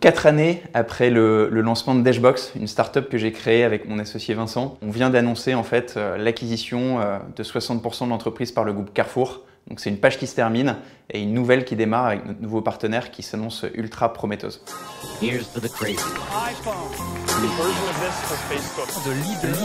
4 années après le lancement de Dashbox, une startup que j'ai créée avec mon associé Vincent, on vient d'annoncer en fait l'acquisition de 60% de l'entreprise par le groupe Carrefour. Donc c'est une page qui se termine et une nouvelle qui démarre avec notre nouveau partenaire qui s'annonce ultra prometteuse. Here's to the crazy. iPhone. The version of this for Facebook. De libre.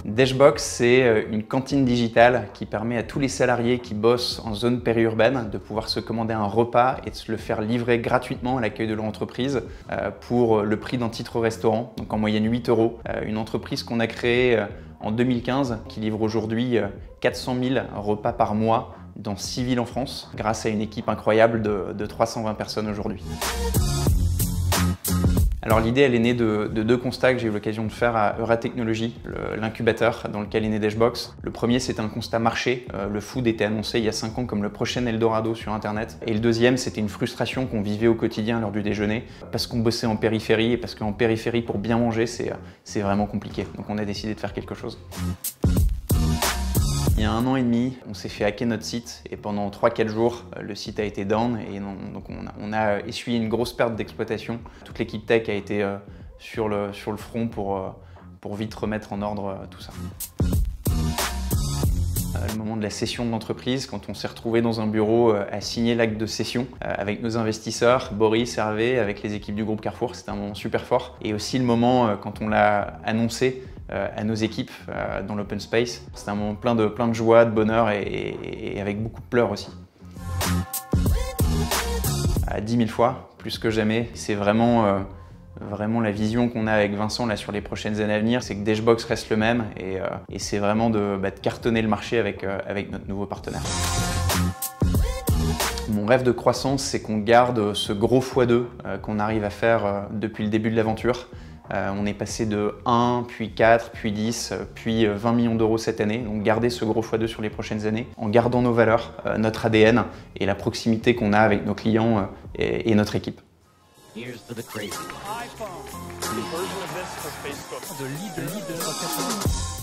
Dashbox, c'est une cantine digitale qui permet à tous les salariés qui bossent en zone périurbaine de pouvoir se commander un repas et de se le faire livrer gratuitement à l'accueil de leur entreprise pour le prix d'un titre restaurant, donc en moyenne 8 €. Une entreprise qu'on a créée en 2015 qui livre aujourd'hui 400 000 repas par mois dans 6 villes en France grâce à une équipe incroyable de 320 personnes aujourd'hui. Alors l'idée, elle est née de deux constats que j'ai eu l'occasion de faire à Euratechnologies, l'incubateur dans lequel est né Dashbox. Le premier, c'était un constat marché. Le food était annoncé il y a 5 ans comme le prochain Eldorado sur Internet. Et le deuxième, c'était une frustration qu'on vivait au quotidien lors du déjeuner parce qu'on bossait en périphérie et parce qu'en périphérie, pour bien manger, c'est vraiment compliqué. Donc on a décidé de faire quelque chose. Il y a 1 an et demi, on s'est fait hacker notre site et pendant 3-4 jours, le site a été down et donc on a essuyé une grosse perte d'exploitation. Toute l'équipe tech a été sur le front pour vite remettre en ordre tout ça. Le moment de la cession de l'entreprise, quand on s'est retrouvé dans un bureau à signer l'acte de cession avec nos investisseurs, Boris, Hervé, avec les équipes du groupe Carrefour, c'était un moment super fort. Et aussi le moment quand on l'a annoncé à nos équipes dans l'open space, c'était un moment plein de joie, de bonheur et avec beaucoup de pleurs aussi. 10 000 fois, plus que jamais, c'est vraiment la vision qu'on a avec Vincent là, sur les prochaines années à venir, c'est que Dashbox reste le même et c'est vraiment de cartonner le marché avec notre nouveau partenaire. Mon rêve de croissance, c'est qu'on garde ce gros x2 qu'on arrive à faire depuis le début de l'aventure. On est passé de 1, puis 4, puis 10, puis 20 millions d'euros cette année. Donc garder ce gros x2 sur les prochaines années en gardant nos valeurs, notre ADN et la proximité qu'on a avec nos clients et notre équipe. Here's to the crazy. iPhone. The version of this for Facebook. De libre.